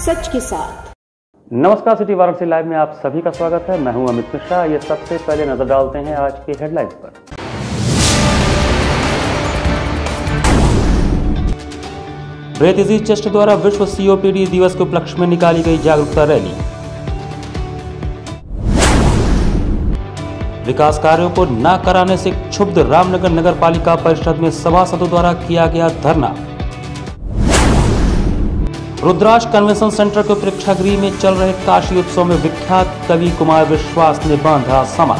सच के साथ। नमस्कार, सिटी वाराणसी लाइव में आप सभी का स्वागत है। मैं हूं अमित मिश्रा। ये सबसे पहले नजर डालते हैं आज की हेडलाइंस पर। ब्रेथ इजी चेस्ट द्वारा विश्व सीओपीडी दिवस के उपलक्ष्य में निकाली गई जागरूकता रैली। विकास कार्यों को न कराने से क्षुब्ध रामनगर नगर पालिका परिषद में सभासदों द्वारा किया गया धरना। रुद्राक्ष कन्वेंशन सेंटर के प्रेक्षागृह में चल रहे काशी उत्सव में विख्यात कवि कुमार विश्वास ने बांधा समा।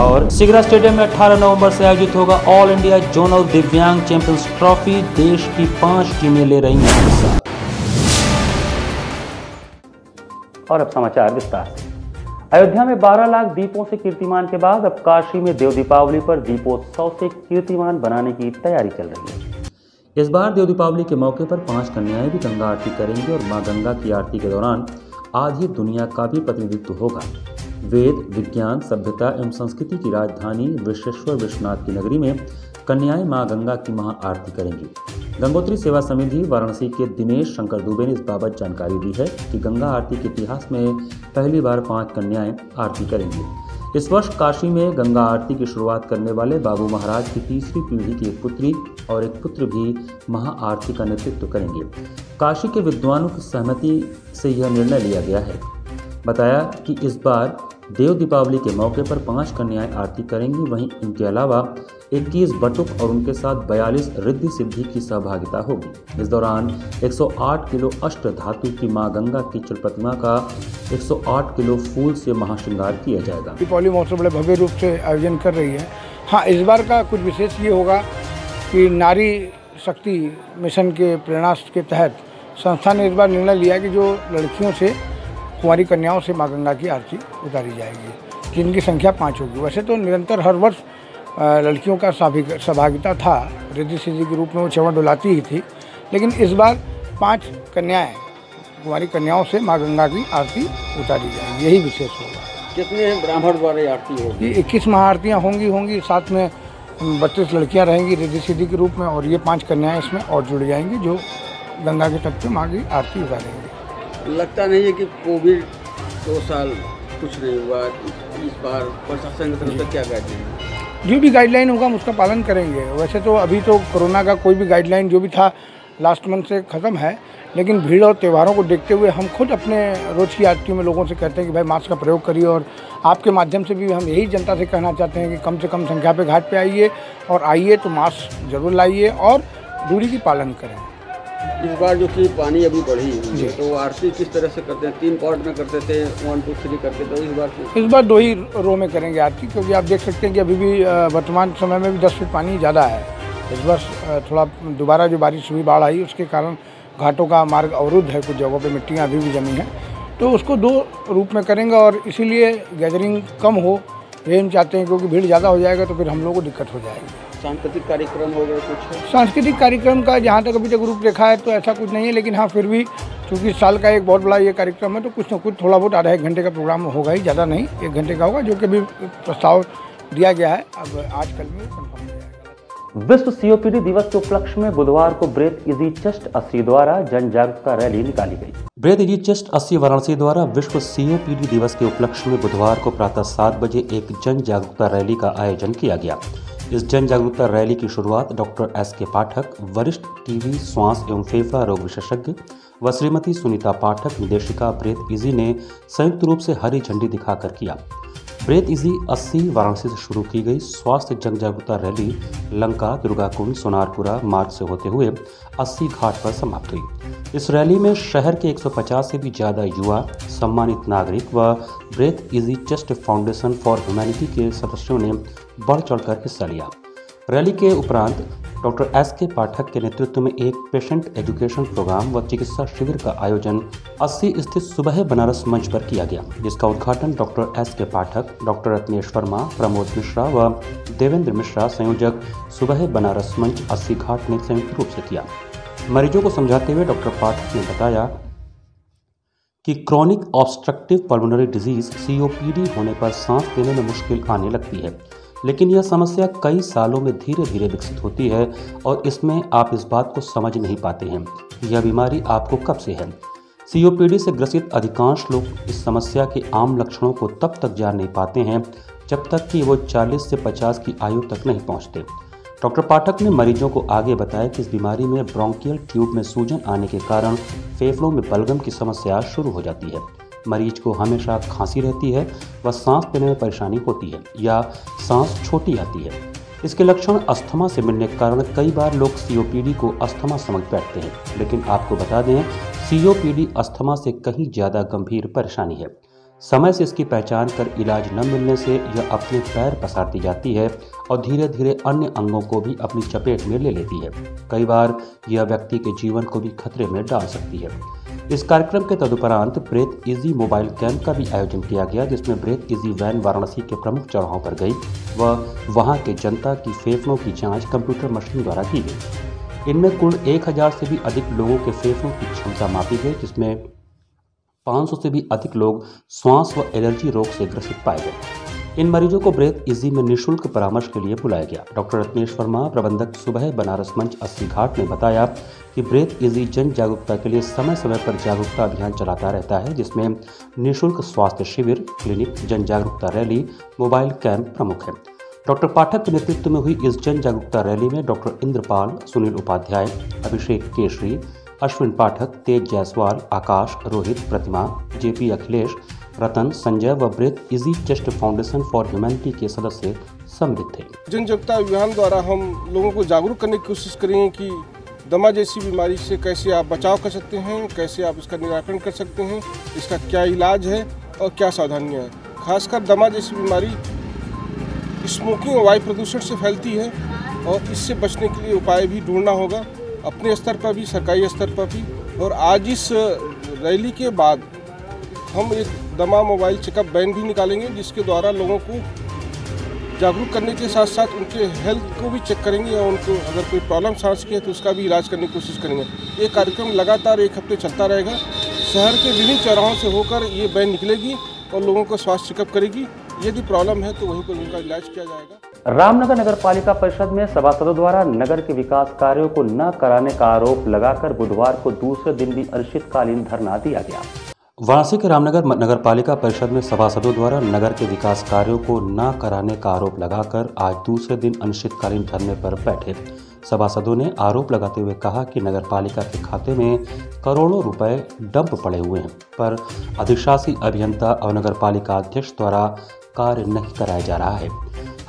और सिगरा स्टेडियम में 18 नवंबर से आयोजित होगा ऑल इंडिया जोनल दिव्यांग चैंपियंस ट्रॉफी। देश की 5 टीमें ले रही हैं हिस्सा। और अब समाचार विस्तार से। अयोध्या में 12 लाख दीपों से कीर्तिमान के बाद अब काशी में देव दीपावली पर दीपोत्सव से कीर्तिमान बनाने की तैयारी चल रही है। इस बार देव दीपावली के मौके पर 5 कन्याएं भी गंगा आरती करेंगी और मां गंगा की आरती के दौरान आधी दुनिया का भी प्रतिनिधित्व होगा। वेद, विज्ञान, सभ्यता एवं संस्कृति की राजधानी विश्वेश्वर विश्वनाथ की नगरी में कन्याएं मां गंगा की महा आरती करेंगी। गंगोत्री सेवा समिति वाराणसी के दिनेश शंकर दुबे ने इस बाबत जानकारी दी है कि गंगा आरती के इतिहास में पहली बार 5 कन्याएं आरती करेंगी। इस वर्ष काशी में गंगा आरती की शुरुआत करने वाले बाबू महाराज की तीसरी पीढ़ी की एक पुत्री और एक पुत्र भी महा आरती का नेतृत्व करेंगे। काशी के विद्वानों की सहमति से यह निर्णय लिया गया है। बताया कि इस बार देव दीपावली के मौके पर 5 कन्याएं आरती करेंगी। वहीं इनके अलावा 21 बटुक और उनके साथ 42 रिद्धि सिद्धि की सहभागिता होगी। इस दौरान 108 किलो अष्ट धातु की मां गंगा की चल प्रतिमा का 108 किलो फूल से महाश्रृंगार किया जाएगा। दीपावली महोत्सव बड़े भव्य रूप से आयोजन कर रही है। हाँ, इस बार का कुछ विशेष ये होगा कि नारी शक्ति मिशन के प्रेरणा के तहत संस्था ने इस बार निर्णय लिया कि जो लड़कियों से, कुंवारी कन्याओं से मां गंगा की आरती उतारी जाएगी, जिनकी संख्या 5 होगी। वैसे तो निरंतर हर वर्ष लड़कियों का सहभागिता था, रिद्धि सिद्धि के रूप में वो चंवर डुलाती ही थी, लेकिन इस बार 5 कन्याएं, कुंवारी कन्याओं से मां गंगा की आरती उतारी जाएगी। यही विशेष होगा। कितने ब्राह्मण द्वारा आरती होगी? 21 महाआरतियाँ होंगी, साथ में 32 लड़कियाँ रहेंगी रिद्धि सिद्धि के रूप में, और ये 5 कन्याएं इसमें और जुड़ जाएंगी जो गंगा के तट पे मां की आरती उतारेंगी। लगता नहीं है कि कोविड 2 साल कुछ नहीं हुआ, इस बार प्रशासन की तरफ से क्या गाइडलाइन? जो भी गाइडलाइन होगा हम उसका पालन करेंगे। वैसे तो अभी तो कोरोना का कोई भी गाइडलाइन जो भी था लास्ट मंथ से ख़त्म है, लेकिन भीड़ और त्योहारों को देखते हुए हम खुद अपने रोज़ की आरतियों में लोगों से कहते हैं कि भाई मास्क का प्रयोग करिए, और आपके माध्यम से भी हम यही जनता से कहना चाहते हैं कि कम से कम संख्या पे घाट पे आइए, और आइए तो मास्क जरूर लाइए और दूरी की पालन करें। इस बार जो कि पानी अभी बढ़ी हुई है, तो आरती किस तरह से करते हैं? 3 पार्ट में करते थे, 1 2 3 करते थे। इस बार 2 ही रो में करेंगे आरती, क्योंकि आप देख सकते हैं कि अभी भी वर्तमान समय में भी 10 फीट पानी ज़्यादा है। इस वर्ष थोड़ा दोबारा जो बारिश हुई, बाढ़ आई, उसके कारण घाटों का मार्ग अवरुद्ध है, कुछ जगहों पे मिट्टियाँ अभी भी जमी हैं, तो उसको 2 रूप में करेंगे, और इसीलिए गैदरिंग कम हो ये हम चाहते हैं, क्योंकि भीड़ ज़्यादा हो जाएगा तो फिर हम लोगों को दिक्कत हो जाएगी। सांस्कृतिक कार्यक्रम हो गए कुछ? सांस्कृतिक कार्यक्रम का जहाँ तक अभी तक रूप रेखा है तो ऐसा कुछ नहीं है, लेकिन हाँ फिर भी क्योंकि साल का एक बहुत बड़ा ये कार्यक्रम है, तो कुछ न कुछ थोड़ा बहुत आधा 1 घंटे का प्रोग्राम होगा ही, ज़्यादा नहीं, 1 घंटे का होगा, जो कि भी प्रस्ताव दिया गया है। अब आज कल में कंफर्म हो जाएगा। विश्व सीओपीडी दिवस के उपलक्ष्य में बुधवार को ब्रेथ इजी चेस्ट 80 द्वारा जन जागरूकता रैली निकाली गई। ब्रेथ इजी चेस्ट 80 वाराणसी द्वारा विश्व सीओपीडी दिवस के उपलक्ष्य में बुधवार को प्रातः 7 बजे एक जन जागरूकता रैली का आयोजन किया गया। इस जन जागरूकता रैली की शुरुआत डॉक्टर एस.के. पाठक, वरिष्ठ टीबी, श्वास एवं फेफड़ा रोग विशेषज्ञ व श्रीमती सुनीता पाठक, निदेशिका ब्रेथ इजी ने संयुक्त रूप से हरी झंडी दिखाकर किया। ब्रेथ इजी 80 वाराणसी से शुरू की गई स्वास्थ्य जन जागरूकता रैली लंका, दुर्गाकुंड, सोनारपुरा मार्ग से होते हुए 80 घाट पर समाप्त हुई। इस रैली में शहर के 150 से भी ज़्यादा युवा, सम्मानित नागरिक व breathe easy chest foundation for humanity के सदस्यों ने बढ़ चढ़कर हिस्सा लिया। रैली के उपरांत डॉक्टर एस.के. पाठक के नेतृत्व में एक पेशेंट एजुकेशन प्रोग्राम व चिकित्सा शिविर का आयोजन 80 स्थित सुबह बनारस मंच पर किया गया, जिसका उद्घाटन डॉक्टर एस.के. पाठक, डॉक्टर रत्नेश वर्मा, प्रमोद मिश्रा व देवेंद्र मिश्रा, संयोजक सुबह बनारस मंच 80 घाट ने संयुक्त रूप से किया। मरीजों को समझाते हुए डॉक्टर पाठक ने बताया कि chronic obstructive pulmonary disease COPD होने पर सांस लेने में मुश्किल आने लगती है। लेकिन यह समस्या कई सालों में धीरे धीरे विकसित होती है और इसमें आप इस बात को समझ नहीं पाते हैं कि यह बीमारी आपको कब से है। सीओपीडी से ग्रसित अधिकांश लोग इस समस्या के आम लक्षणों को तब तक जान नहीं पाते हैं जब तक कि वो 40 से 50 की आयु तक नहीं पहुंचते। डॉक्टर पाठक ने मरीजों को आगे बताया कि इस बीमारी में ब्रोंकियल ट्यूब में सूजन आने के कारण फेफड़ों में बलगम की समस्या शुरू हो जाती है। मरीज को हमेशा खांसी रहती है व सांस लेने में परेशानी होती है या सांस छोटी आती है। इसके लक्षण अस्थमा से मिलने के कारण कई बार लोग सीओपीडी को अस्थमा समझ बैठते हैं, लेकिन आपको बता दें सीओपीडी अस्थमा से कहीं ज़्यादा गंभीर परेशानी है। समय से इसकी पहचान कर इलाज न मिलने से यह अपने पैर पसारती जाती है और धीरे धीरे अन्य अंगों को भी अपनी चपेट में ले लेती है। कई बार यह व्यक्ति के जीवन को भी खतरे में डाल सकती है। इस कार्यक्रम के तदुपरांत ब्रेथ इजी मोबाइल कैंप का भी आयोजन किया गया, जिसमें ब्रेथ इजी वैन वाराणसी के प्रमुख चौराहों पर गई व वहां के जनता की फेफड़ों की जांच कंप्यूटर मशीन द्वारा की गई। इनमें कुल 1000 से भी अधिक लोगों के फेफड़ों की क्षमता मापी गई, जिसमें 500 से भी अधिक लोग श्वास व एलर्जी रोग से ग्रसित पाए गए। इन मरीजों को ब्रेथ इजी में निःशुल्क परामर्श के लिए बुलाया गया। डॉक्टर रत्नेश वर्मा, प्रबंधक सुबह बनारस मंच 80 घाट, ने बताया कि ब्रेथ इजी जन जागरूकता के लिए समय समय पर जागरूकता अभियान चलाता रहता है, जिसमें निःशुल्क स्वास्थ्य शिविर, क्लिनिक, जन जागरूकता रैली, मोबाइल कैंप प्रमुख है। डॉक्टर पाठक के नेतृत्व में हुई इस जन जागरूकता रैली में डॉक्टर इंद्रपाल, सुनील उपाध्याय, अभिषेक केशरी, अश्विन पाठक, तेज जायसवाल, आकाश, रोहित, प्रतिमा, जेपी अखिलेश, रतन, संजय व breathe easy chest foundation for humanity के सदस्य सम्मिलित थे। जन जागरूकता अभियान द्वारा हम लोगों को जागरूक करने की कोशिश करेंगे कि दमा जैसी बीमारी से कैसे आप बचाव कर सकते हैं, कैसे आप इसका निराकरण कर सकते हैं, इसका क्या इलाज है और क्या सावधानियां हैं। खासकर दमा जैसी बीमारी स्मोकिंग और वायु प्रदूषण से फैलती है और इससे बचने के लिए उपाय भी ढूंढना होगा, अपने स्तर पर भी, सरकारी स्तर पर भी। और आज इस रैली के बाद हम एक दमा मोबाइल चेकअप वैन भी निकालेंगे, जिसके द्वारा लोगों को जागरूक करने के साथ साथ उनके हेल्थ को भी चेक करेंगे और उनको अगर कोई प्रॉब्लम सांस की है तो उसका भी इलाज करने की कोशिश करेंगे। ये कार्यक्रम लगातार 1 हफ्ते चलता रहेगा। शहर के विभिन्न चौराहों से होकर ये वैन निकलेगी और लोगों को स्वास्थ्य चेकअप करेगी। यदि प्रॉब्लम है तो वहीं पर उनका इलाज किया जाएगा। रामनगर नगर पालिका परिषद में सभासदों द्वारा नगर के विकास कार्यों को न कराने का आरोप लगाकर बुधवार को दूसरे दिन भी अनिश्चितकालीन धरना दिया गया। वाराणसी के रामनगर नगर पालिका परिषद में सभासदों द्वारा नगर के विकास कार्यों को न कराने का आरोप लगाकर आज दूसरे दिन अनिश्चितकालीन धरने पर बैठे सभासदों ने आरोप लगाते हुए कहा कि नगर पालिका के खाते में करोड़ों रुपए डंप पड़े हुए हैं, पर अधिशासी अभियंता और नगर पालिका अध्यक्ष द्वारा कार्य नहीं कराया जा रहा है।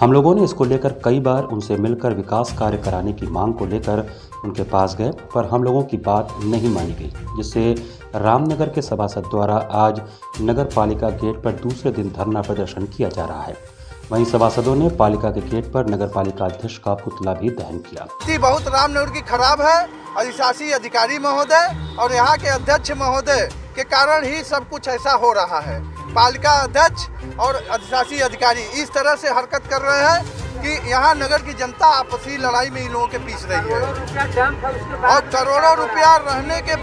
हम लोगों ने इसको लेकर कई बार उनसे मिलकर विकास कार्य कराने की मांग को लेकर उनके पास गए, पर हम लोगों की बात नहीं मानी गई, जिससे रामनगर के सभासद द्वारा आज नगर पालिका गेट पर दूसरे दिन धरना प्रदर्शन किया जा रहा है। वहीं सभासदों ने पालिका के गेट पर नगर पालिका अध्यक्ष का पुतला भी दहन किया। बहुत रामनगर की खराब है। अधिशासी अधिकारी महोदय और यहाँ के अध्यक्ष महोदय के कारण ही सब कुछ ऐसा हो रहा है। पालिका अध्यक्ष और अधिशासी अधिकारी इस तरह से हरकत कर रहे हैं कि यहाँ नगर की जनता आपसी लड़ाई में इन लोगों के पीछ रही है और करोड़ों रुपया रहने के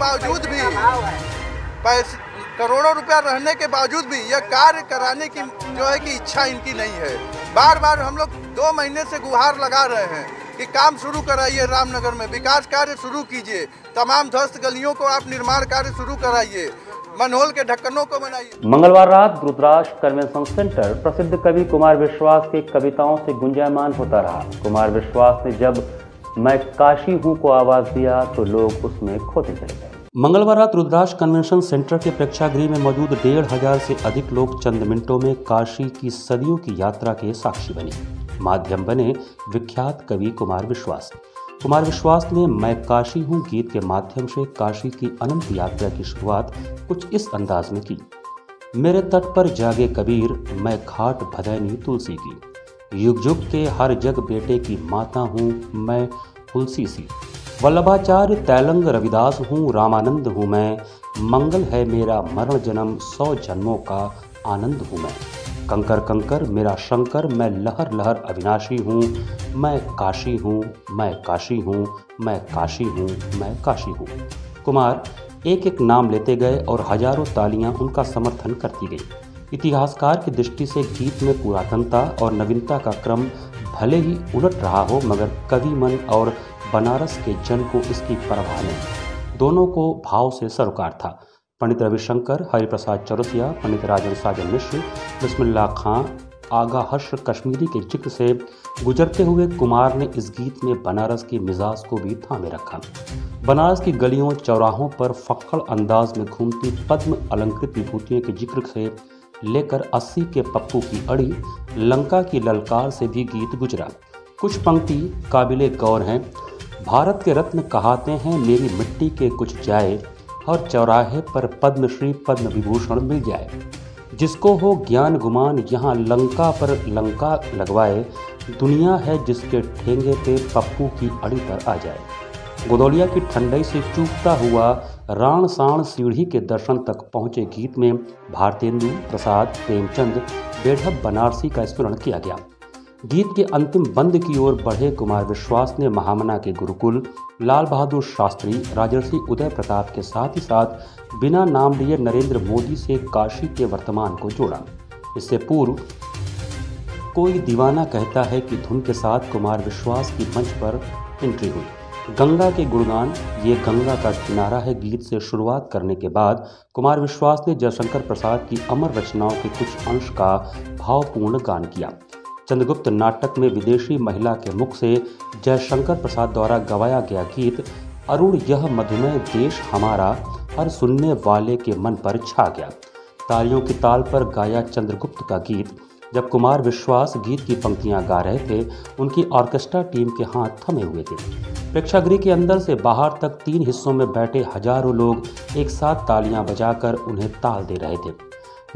बावजूद भी यह कार्य कराने की जो है कि इच्छा इनकी नहीं है। बार बार हम लोग 2 महीने से गुहार लगा रहे हैं कि काम शुरू कराइए, रामनगर में विकास कार्य शुरू कीजिए, तमाम ध्वस्त गलियों को आप निर्माण कार्य शुरू कराइए, मनहोल के ढक्कनों को बनाइए। मंगलवार रात रुद्राक्ष कन्वेंशन सेंटर प्रसिद्ध कवि कुमार विश्वास के कविताओं से गुंजायमान होता रहा। कुमार विश्वास ने जब मैं काशी हूँ को आवाज दिया तो लोग उसमें खोते चले गए। मंगलवार रात रुद्राक्ष कन्वेंशन सेंटर के प्रेक्षागृह में मौजूद 1500 से अधिक लोग चंद मिनटों में काशी की सदियों की यात्रा के साक्षी बने। माध्यम बने विख्यात कवि कुमार विश्वास। कुमार विश्वास ने मैं काशी हूँ गीत के माध्यम से काशी की अनंत यात्रा की शुरुआत कुछ इस अंदाज में की। मेरे तट पर जागे कबीर, मैं घाट भदैनी तुलसी की, युग युग के हर जग बेटे की माता हूँ मैं तुलसी सी। वल्लभाचार्य तैलंग रविदास हूँ, रामानंद हूँ मैं, मंगल है मेरा मरण जन्म, 100 जन्मों का आनंद हूँ मैं। कंकर कंकर मेरा शंकर, मैं लहर लहर अविनाशी हूँ, मैं काशी हूँ, मैं काशी हूँ, मैं काशी हूँ, मैं काशी हूँ। कुमार एक एक नाम लेते गए और हजारों तालियां उनका समर्थन करती गई। इतिहासकार की दृष्टि से गीत में पुरातनता और नवीनता का क्रम भले ही उलट रहा हो, मगर कवि मन और बनारस के जन को इसकी परवाह नहीं। दोनों को भाव से सरोकार था। पंडित रविशंकर, हरिप्रसाद चौरसिया, पंडित राजन साजन मिश्र, बिस्मिल्लाह खां, आगा हर्ष कश्मीरी के जिक्र से गुजरते हुए कुमार ने इस गीत में बनारस के मिजाज को भी थामे रखा। बनारस की गलियों चौराहों पर फक्कड़ अंदाज में घूमती पद्म अलंकृत विभूतियों के जिक्र से लेकर 80 के पप्पू की अड़ी, लंका की ललकार से भी गीत गुजरा। कुछ पंक्ति काबिले गौर हैं। भारत के रत्न कहाते हैं मेरी मिट्टी के कुछ जाए, और चौराहे पर पद्मश्री पद्म विभूषण मिल जाए। जिसको हो ज्ञान गुमान यहाँ लंका पर लंका लगवाए, दुनिया है जिसके ठेंगे पे पप्पू की अड़ी पर आ जाए। गोदौलिया की ठंडई से चूकता हुआ राण साण सीढ़ी के दर्शन तक पहुँचे गीत में भारतेंदु प्रसाद, प्रेमचंद, बेढप बनारसी का स्मरण किया गया। गीत के अंतिम बंद की ओर बढ़े कुमार विश्वास ने महामना के गुरुकुल, लाल बहादुर शास्त्री, राजर्षि उदय प्रताप के साथ ही साथ बिना नाम लिए नरेंद्र मोदी से काशी के वर्तमान को जोड़ा। इससे पूर्व कोई दीवाना कहता है कि धुन के साथ कुमार विश्वास की मंच पर एंट्री हुई। गंगा के गुणगान, ये गंगा का किनारा है गीत से शुरुआत करने के बाद कुमार विश्वास ने जयशंकर प्रसाद की अमर रचनाओं के कुछ अंश का भावपूर्ण गान किया। चंद्रगुप्त नाटक में विदेशी महिला के मुख से जयशंकर प्रसाद द्वारा गवाया गया गीत अरुण यह मधुमेह देश हमारा हर सुनने वाले के मन पर छा गया। तालियों की ताल पर गाया चंद्रगुप्त का गीत। जब कुमार विश्वास गीत की पंक्तियां गा रहे थे, उनकी ऑर्केस्ट्रा टीम के हाथ थमे हुए थे। प्रेक्षागृह के अंदर से बाहर तक 3 हिस्सों में बैठे हजारों लोग एक साथ तालियां बजाकर उन्हें ताल दे रहे थे।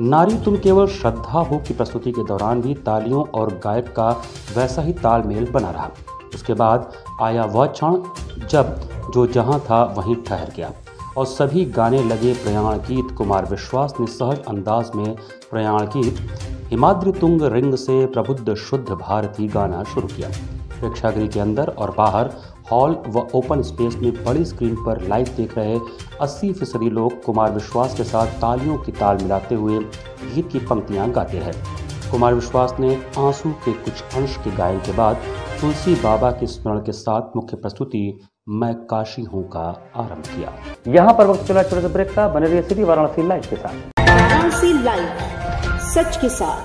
नारी तुम केवल श्रद्धा हो की प्रस्तुति के दौरान भी तालियों और गायक का वैसा ही तालमेल बना रहा। उसके बाद आया वह क्षण जब जो जहां था वहीं ठहर गया और सभी गाने लगे प्रयाण गीत। कुमार विश्वास ने सहज अंदाज में प्रयाण गीत हिमाद्रि तुंग रिंग से प्रबुद्ध शुद्ध भारती गाना शुरू किया। प्रेक्षागृह के अंदर और बाहर, हॉल व ओपन स्पेस में बड़ी स्क्रीन पर लाइव देख रहे 80% लोग कुमार विश्वास के साथ तालियों की ताल मिलाते हुए गीत की पंक्तियां गाते रहे। कुमार विश्वास ने आंसू के कुछ अंश के गायन के बाद तुलसी बाबा के स्मरण के साथ मुख्य प्रस्तुति मैं काशी हूँ का आरंभ किया। यहाँ पर वक्त चला छोटे ब्रेक का। बने रहिए सिटी वाराणसी लाइव के साथ। वाराणसी लाइव, सच के साथ।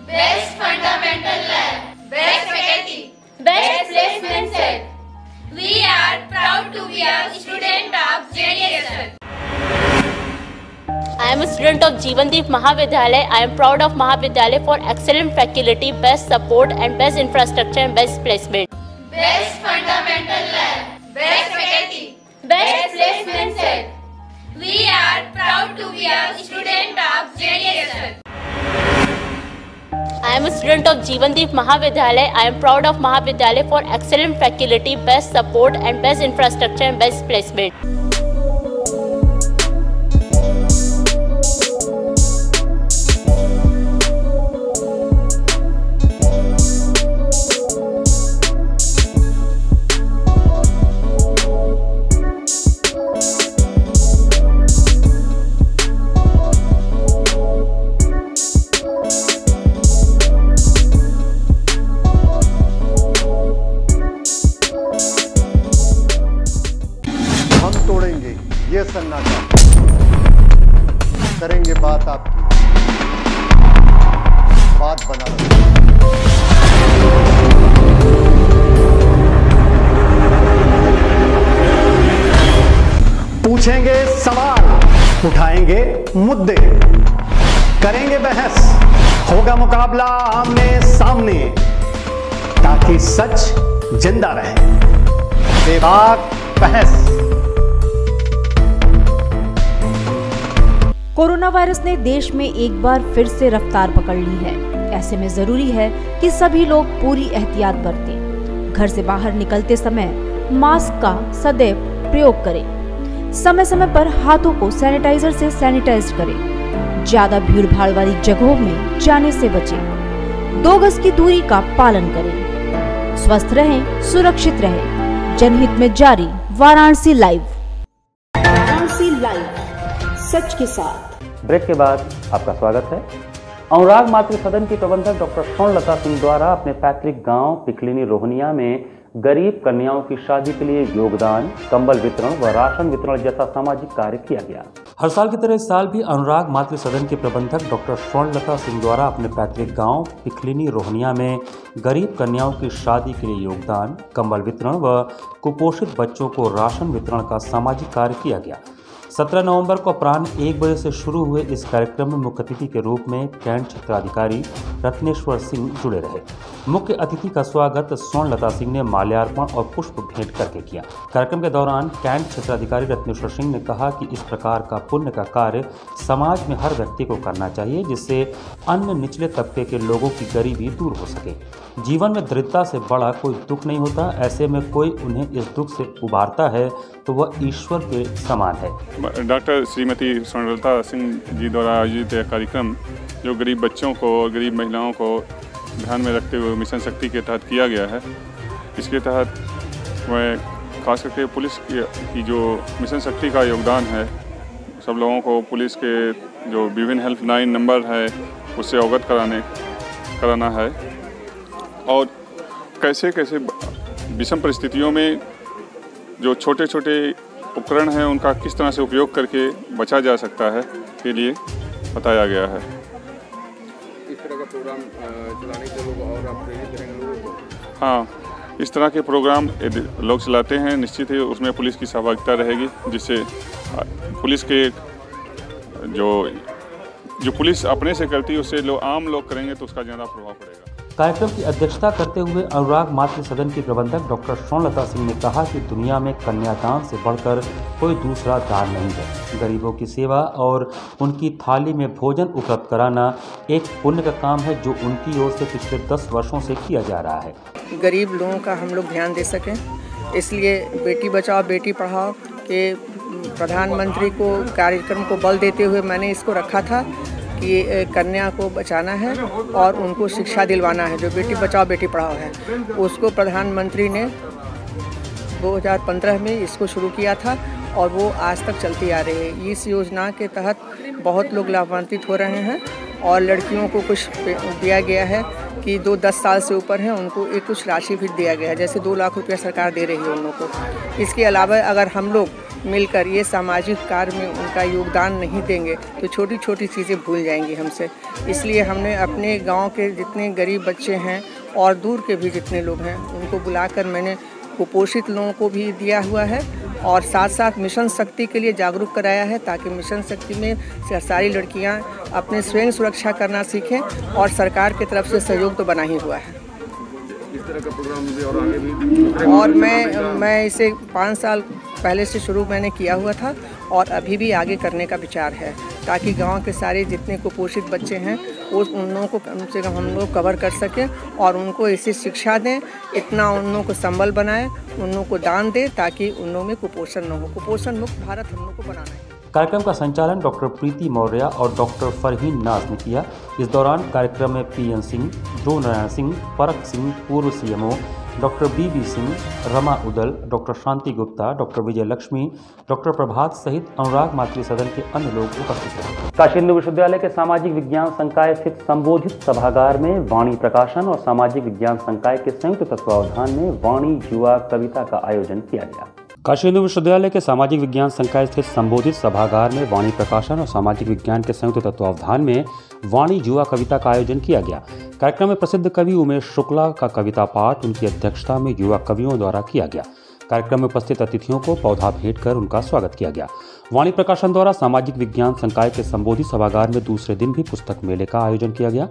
Best fundamental lab, best faculty, best placement set. We are proud to be a student of JDSL. I am a student of Jeevandeep Mahavidyalaya. I am proud of Mahavidyalaya for excellent faculty, best support and best infrastructure and best placement. Best fundamental lab, best faculty, best placement set. We are proud to be a student of JDSL. I am a student of Jeevandeep Mahavidyalaya. I am proud of Mahavidyalaya for excellent faculty, best support and best infrastructure and best placement. ये सन्नाटा, करेंगे बात आपकी, बात बना पूछेंगे सवाल, उठाएंगे मुद्दे, करेंगे बहस, होगा मुकाबला आमने सामने, ताकि सच जिंदा रहे। बेबाक बहस। कोरोना वायरस ने देश में एक बार फिर से रफ्तार पकड़ ली है। ऐसे में जरूरी है कि सभी लोग पूरी एहतियात बरतें। घर से बाहर निकलते समय मास्क का सदैव प्रयोग करें। समय समय पर हाथों को सैनिटाइजर से सैनिटाइज करें। ज्यादा भीड़ भाड़ वाली जगहों में जाने से बचें। 2 गज की दूरी का पालन करें। स्वस्थ रहें, सुरक्षित रहें। जनहित में जारी वाराणसी लाइव। वाराणसी लाइव, सच के साथ। ब्रेक के बाद आपका स्वागत है। अनुराग मातृ सदन की प्रबंधक डॉक्टर स्वर्णलता सिंह द्वारा अपने पैतृक गांव पिखलिनी रोहनिया में गरीब कन्याओं की शादी के लिए योगदान, कंबल वितरण व राशन वितरण जैसा सामाजिक कार्य किया गया। हर साल की तरह इस साल भी अनुराग मातृ सदन के प्रबंधक डॉक्टर स्वर्णलता सिंह द्वारा अपने पैतृक गांव पिखलिनी रोहनिया में गरीब कन्याओं की शादी के लिए योगदान, कंबल वितरण व कुपोषित बच्चों को राशन वितरण का सामाजिक कार्य किया गया। 17 नवंबर को अपराह्न 1 बजे से शुरू हुए इस कार्यक्रम में मुख्य अतिथि के रूप में कैंट क्षेत्राधिकारी रत्नेश्वर सिंह जुड़े रहे। मुख्य अतिथि का स्वागत स्वर्णलता सिंह ने माल्यार्पण और पुष्प भेंट करके किया। कार्यक्रम के दौरान कैंट क्षेत्राधिकारी रत्नेश्वर सिंह ने कहा कि इस प्रकार का पुण्य का कार्य समाज में हर व्यक्ति को करना चाहिए, जिससे अन्य निचले तबके के लोगों की गरीबी दूर हो सके। जीवन में दरिद्रता से बड़ा कोई दुख नहीं होता, ऐसे में कोई उन्हें इस दुख से उबारता है तो वह ईश्वर के समान है। डॉक्टर श्रीमती स्वर्णलता सिंह जी द्वारा आयोजित यह कार्यक्रम जो गरीब बच्चों को और गरीब महिलाओं को ध्यान में रखते हुए मिशन शक्ति के तहत किया गया है। इसके तहत मैं खास करके पुलिस की जो मिशन शक्ति का योगदान है, सब लोगों को पुलिस के जो विभिन्न हेल्पलाइन नंबर है उससे अवगत कराना है और कैसे कैसे विषम परिस्थितियों में जो छोटे छोटे उपकरण हैं उनका किस तरह से उपयोग करके बचा जा सकता है के लिए बताया गया है। इस तरह का प्रोग्राम चलाने के लोग और आप प्रेरित करेंगे लोगों को? हाँ, इस तरह के प्रोग्राम लोग चलाते हैं, निश्चित ही उसमें पुलिस की सहभागिता रहेगी, जिससे पुलिस के जो पुलिस अपने से करती है उससे आम लोग करेंगे तो उसका ज़्यादा प्रभाव पड़ेगा। कार्यक्रम की अध्यक्षता करते हुए अनुराग मातृ सदन की प्रबंधक डॉक्टर स्वर्णलता सिंह ने कहा कि दुनिया में कन्यादान से बढ़कर कोई दूसरा दान नहीं है। गरीबों की सेवा और उनकी थाली में भोजन उपलब्ध कराना एक पुण्य का काम है जो उनकी ओर से पिछले 10 वर्षों से किया जा रहा है। गरीब लोगों का हम लोग ध्यान दे सकें, इसलिए बेटी बचाओ बेटी पढ़ाओ के प्रधानमंत्री को कार्यक्रम को बल देते हुए मैंने इसको रखा था कि कन्या को बचाना है और उनको शिक्षा दिलवाना है। जो बेटी बचाओ बेटी पढ़ाओ है उसको प्रधानमंत्री ने 2015 में इसको शुरू किया था और वो आज तक चलती आ रही है। इस योजना के तहत बहुत लोग लाभान्वित हो रहे हैं और लड़कियों को कुछ दिया गया है कि 10 साल से ऊपर हैं उनको एक कुछ राशि भी दिया गया है, जैसे 2 लाख रुपया सरकार दे रही है उन लोगों को। इसके अलावा अगर हम लोग मिलकर ये सामाजिक कार्य में उनका योगदान नहीं देंगे तो छोटी छोटी चीज़ें भूल जाएंगी हमसे। इसलिए हमने अपने गांव के जितने गरीब बच्चे हैं और दूर के भी जितने लोग हैं उनको बुलाकर मैंने कुपोषित लोगों को भी दिया हुआ है और साथ साथ मिशन शक्ति के लिए जागरूक कराया है, ताकि मिशन शक्ति में सारी लड़कियां अपने स्वयं सुरक्षा करना सीखें और सरकार की तरफ से सहयोग तो बना ही हुआ है। इस तरह का प्रोग्राम भी और आगे भी और मैं इसे 5 साल पहले से शुरू मैंने किया हुआ था और अभी भी आगे करने का विचार है, ताकि गांव के सारे जितने कुपोषित बच्चे हैं उन लोगों को कम से कम हम लोग कवर कर सकें और उनको ऐसी शिक्षा दें, इतना उन लोगों को संबल बनाएं, उन लोगों को दान दें, ताकि उन लोगों में कुपोषण न हो। कुपोषण मुक्त भारत हम लोग को बनाना है। कार्यक्रम का संचालन डॉक्टर प्रीति मौर्य और डॉक्टर फरहीन नाज ने किया। इस दौरान कार्यक्रम में पीएन सिंह, ध्रुव नारायण सिंह, परख सिंह, पूर्व सीएमओ डॉक्टर बीबी सिंह, रमा उदल, डॉक्टर शांति गुप्ता, डॉक्टर विजय लक्ष्मी, डॉक्टर प्रभात सहित अनुराग मातृ सदन के अन्य लोग उपस्थित रहे। काशी हिंदू विश्वविद्यालय के सामाजिक विज्ञान संकाय स्थित संबोधित सभागार में वाणी प्रकाशन और सामाजिक विज्ञान संकाय के संयुक्त तत्वावधान में वाणी युवा कविता का आयोजन किया गया। काशी हिंदू विश्वविद्यालय के सामाजिक विज्ञान संकाय स्थित संबोधित सभागार में वाणी प्रकाशन और सामाजिक विज्ञान के संयुक्त तत्वावधान में वाणी युवा कविता का आयोजन किया गया। कार्यक्रम में प्रसिद्ध कवि उमेश शुक्ला का कविता पाठ उनकी अध्यक्षता में युवा कवियों द्वारा किया गया। कार्यक्रम में उपस्थित अतिथियों को पौधा भेंट कर उनका स्वागत किया गया। वाणी प्रकाशन द्वारा सामाजिक विज्ञान संकाय के संबोधित सभागार में दूसरे दिन भी पुस्तक मेले का आयोजन किया गया।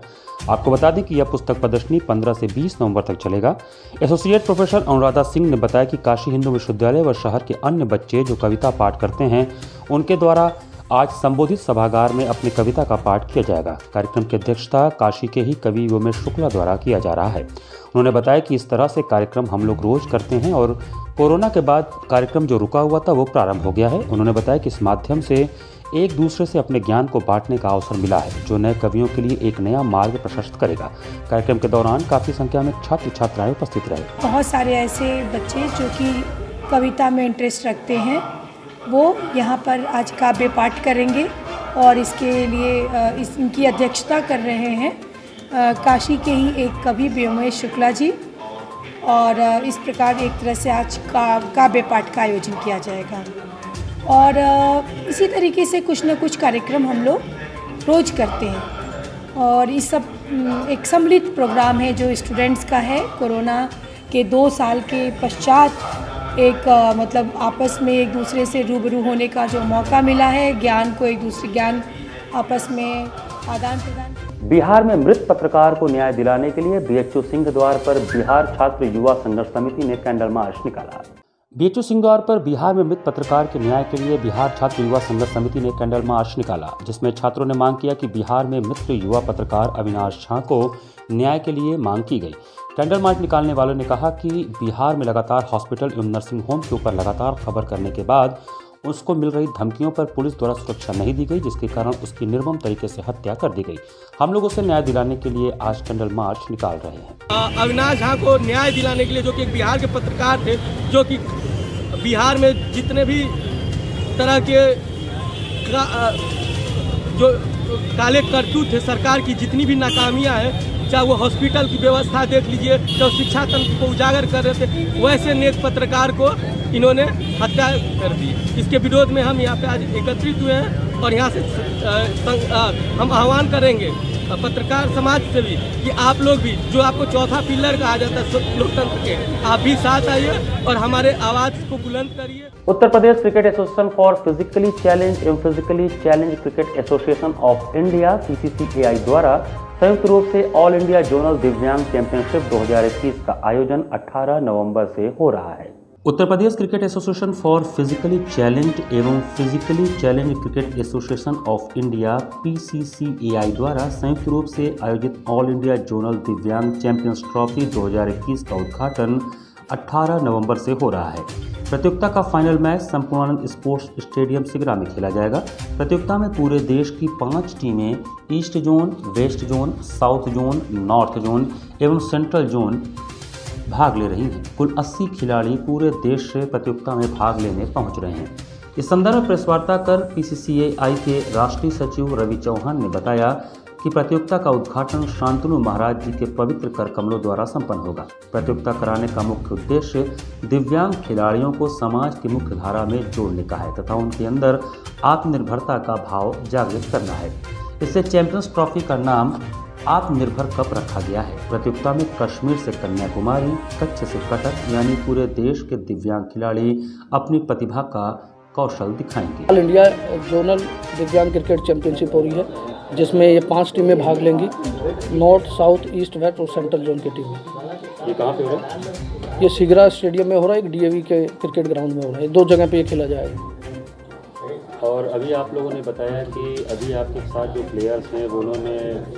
आपको बता दें कि यह पुस्तक प्रदर्शनी 15 से 20 नवंबर तक चलेगा। एसोसिएट प्रोफेसर अनुराधा सिंह ने बताया कि काशी हिंदू विश्वविद्यालय व शहर के अन्य बच्चे जो कविता पाठ करते हैं उनके द्वारा आज संबोधित सभागार में अपनी कविता का पाठ किया जाएगा। कार्यक्रम की अध्यक्षता काशी के ही कवि उमेश शुक्ला द्वारा किया जा रहा है। उन्होंने बताया कि इस तरह से कार्यक्रम हम लोग रोज करते हैं और कोरोना के बाद कार्यक्रम जो रुका हुआ था वो प्रारंभ हो गया है। उन्होंने बताया कि इस माध्यम से एक दूसरे से अपने ज्ञान को बांटने का अवसर मिला है, जो नए कवियों के लिए एक नया मार्ग प्रशस्त करेगा। कार्यक्रम के दौरान काफ़ी संख्या में छात्र छात्राएं उपस्थित रहे। बहुत सारे ऐसे बच्चे जो कि कविता में इंटरेस्ट रखते हैं वो यहाँ पर आज काव्य पाठ करेंगे और इसके लिए इनकी अध्यक्षता कर रहे हैं काशी के ही एक कवि व्योमेश शुक्ला जी। और इस प्रकार एक तरह से आज काव्य पाठ का आयोजन किया जाएगा और इसी तरीके से कुछ न कुछ कार्यक्रम हम लोग रोज़ करते हैं। और इस सब एक सम्मिलित प्रोग्राम है जो स्टूडेंट्स का है। कोरोना के 2 साल के पश्चात एक मतलब आपस में एक दूसरे से रूबरू होने का जो मौका मिला है, ज्ञान को एक दूसरे ज्ञान आपस में आदान प्रदान। बिहार में मृत पत्रकार को न्याय दिलाने के लिए बीएचयू सिंह द्वार पर बिहार छात्र युवा संघर्ष समिति ने कैंडल मार्च निकाला। बीएचयू सिंह द्वार पर बिहार में मृत पत्रकार के न्याय के लिए बिहार छात्र युवा संघर्ष समिति ने कैंडल मार्च निकाला, जिसमें छात्रों ने मांग किया कि बिहार में मृत युवा पत्रकार अविनाश झा को न्याय के लिए मांग की गई। कैंडल मार्च निकालने वालों ने कहा कि बिहार में लगातार हॉस्पिटल एवं नर्सिंग होम के ऊपर लगातार खबर करने के बाद उसको मिल रही धमकियों पर पुलिस द्वारा सुरक्षा नहीं दी गई, जिसके कारण उसकी निर्मम तरीके से हत्या कर दी गई। हम लोग उसे न्याय दिलाने के लिए आज कैंडल मार्च निकाल रहे हैं। अविनाश झा को न्याय दिलाने के लिए, जो कि एक बिहार के पत्रकार थे, जो कि बिहार में जितने भी तरह के जो काले करतूत थे, सरकार की जितनी भी नाकामियां हैं, चाहे वो हॉस्पिटल की व्यवस्था देख लीजिए, जो शिक्षा तंत्र को उजागर कर रहे थे, वैसे नेक पत्रकार को इन्होंने हत्या कर दी। इसके विरोध में हम यहाँ पे आज एकत्रित हुए हैं और यहाँ से हम आह्वान करेंगे पत्रकार समाज से भी कि आप लोग भी, जो आपको चौथा पिलर कहा जाता है लोकतंत्र के, आप भी साथ आइए और हमारे आवाज को बुलंद करिए। Uttar Pradesh cricket association for physically challenge एवं physically challenge cricket association of India (PCCAI) द्वारा संयुक्त रूप से ऑल इंडिया जोनल दिव्यांग चैंपियनशिप 2021 का आयोजन 18 नवंबर से हो रहा है। Uttar Pradesh cricket association for physically challenged एवं physically challenge cricket association of India (PCCAI) द्वारा संयुक्त रूप से आयोजित ऑल इंडिया जोनल दिव्यांग चैंपियंस ट्रॉफी 2021 का उद्घाटन 18 नवंबर से हो रहा है। प्रतियोगिता का final match Sampurnanand sports stadium Sigra में खेला जाएगा। प्रतियोगिता में पूरे देश की 5 टीमें east zone, west zone, south zone, north zone एवं सेंट्रल जोन भाग ले रही हैं। कुल 80 खिलाड़ी पूरे देश से प्रतियोगिता में भाग लेने पहुंच रहे हैं। इस संदर्भ में प्रेस वार्ता कर PCCAI के राष्ट्रीय सचिव रवि चौहान ने बताया कि प्रतियोगिता का उद्घाटन शांतनु महाराज जी के पवित्र कर कमलों द्वारा संपन्न होगा। प्रतियोगिता कराने का मुख्य उद्देश्य दिव्यांग खिलाड़ियों को समाज की मुख्य धारा में जोड़ने का है तथा उनके अंदर आत्मनिर्भरता का भाव जागृत करना है। इससे चैंपियंस ट्रॉफी का नाम आत्मनिर्भर कप रखा गया है। प्रतियोगिता में कश्मीर से कन्याकुमारी, कच्छ से कटक यानी पूरे देश के दिव्यांग खिलाड़ी अपनी प्रतिभा का कौशल दिखाएंगे। ऑल इंडिया जोनल दिव्यांग क्रिकेट चैंपियनशिप हो रही है, जिसमें ये 5 टीमें भाग लेंगी, नॉर्थ, साउथ, ईस्ट, वेस्ट और सेंट्रल जोन की टीमें। ये कहाँ पे हो रहा है? ये सिगरा स्टेडियम में हो रहा है, एक DAV के क्रिकेट ग्राउंड में हो रहा है। 2 जगह पे ये खेला जाएगा। और अभी आप लोगों ने बताया कि अभी आपके साथ जो प्लेयर्स हैं उन्होंने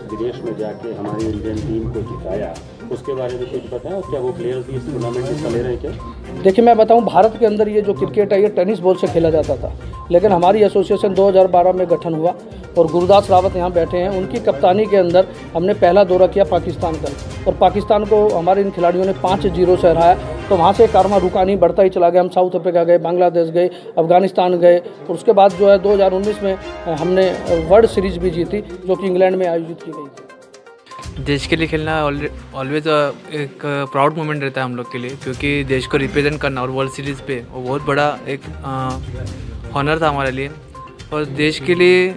विदेश में जाके हमारी इंडियन टीम को जिताया, उसके बारे में कुछ बताया? क्या वो प्लेयर्स भी इस टूर्नामेंट में हिस्सा ले रहे हैं क्या? देखिए, मैं बताऊं, भारत के अंदर ये जो क्रिकेट है ये टेनिस बॉल से खेला जाता था, लेकिन हमारी एसोसिएशन 2012 में गठन हुआ और गुरुदास रावत यहाँ बैठे हैं, उनकी कप्तानी के अंदर हमने पहला दौरा किया पाकिस्तान का, और पाकिस्तान को हमारे इन खिलाड़ियों ने 5-0 से हराया। तो वहाँ से कारवा रुका नहीं, बढ़ता ही चला गया। हम साउथ अफ्रीका गए, बांग्लादेश गए, अफगानिस्तान गए, और उसके बाद जो है 2019 में हमने वर्ल्ड सीरीज भी जीती, जो कि इंग्लैंड में आयोजित की गई थी। देश के लिए खेलना ऑलवेज एक प्राउड मोमेंट रहता है हम लोग के लिए, क्योंकि देश को रिप्रेजेंट करना और वर्ल्ड सीरीज़ पे वो बहुत बड़ा एक हॉनर था हमारे लिए। और देश के लिए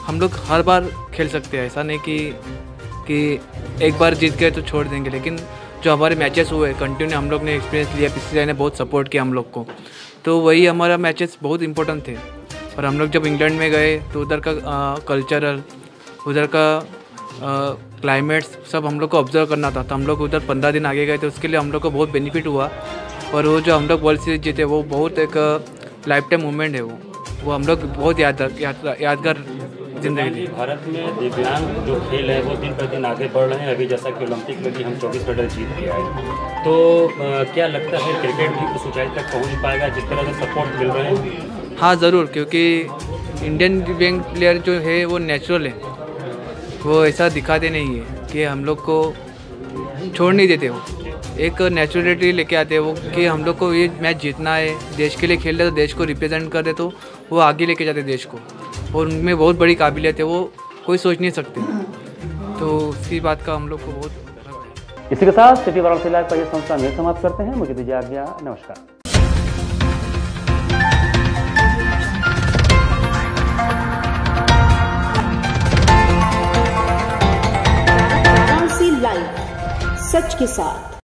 हम लोग हर बार खेल सकते हैं, ऐसा नहीं कि एक बार जीत गए तो छोड़ देंगे, लेकिन जो हमारे मैचेस हुए कंटिन्यू हम लोग ने एक्सपीरियंस लिया। PCCAI ने बहुत सपोर्ट किया हम लोग को, तो वही हमारा मैचेस बहुत इंपॉर्टेंट थे। और हम लोग जब इंग्लैंड में गए तो उधर का कल्चरल, उधर का क्लाइमेट्स सब हम लोग को ऑब्जर्व करना था। तो हम लोग उधर 15 दिन आगे गए थे, उसके लिए हम लोग को बहुत बेनिफिट हुआ। और वो जो हम लोग वर्ल्ड सीरीज जीते वो बहुत एक लाइफ टाइम मोमेंट है। वो हम लोग बहुत यादगार जिंदगी थी। भारत में दिव्यांग जो खेल है वो दिन पर दिन आगे बढ़ रहे हैं। अभी जैसा कि ओलंपिक में भी हम 24 मेडल जीत गया है, तो क्या लगता है क्रिकेट भी उस ऊंचाई तक पहुंच पाएगा जिस तरह से सपोर्ट मिल रहे हैं? हाँ ज़रूर, क्योंकि इंडियन दिव्यांग प्लेयर जो है वो नेचुरल है, वो ऐसा दिखाते नहीं है कि हम लोग को छोड़ नहीं देते। वो एक नेचुरलिटी लेके आते हैं वो कि हम लोग को ये मैच जीतना है, देश के लिए खेल रहे तो देश को रिप्रेजेंट कर दे, तो वो आगे लेके जाते देश को। और उनमें बहुत बड़ी काबिलियत है, वो कोई सोच नहीं सकते। तो उसी बात का हम लोग को बहुत। इसी के साथ सिटी वाराणसी लाइव का ये संस्करण में समाप्त करते हैं। मुझे दीजिए आज्ञा, नमस्कार। वाराणसी लाइव, सच के साथ।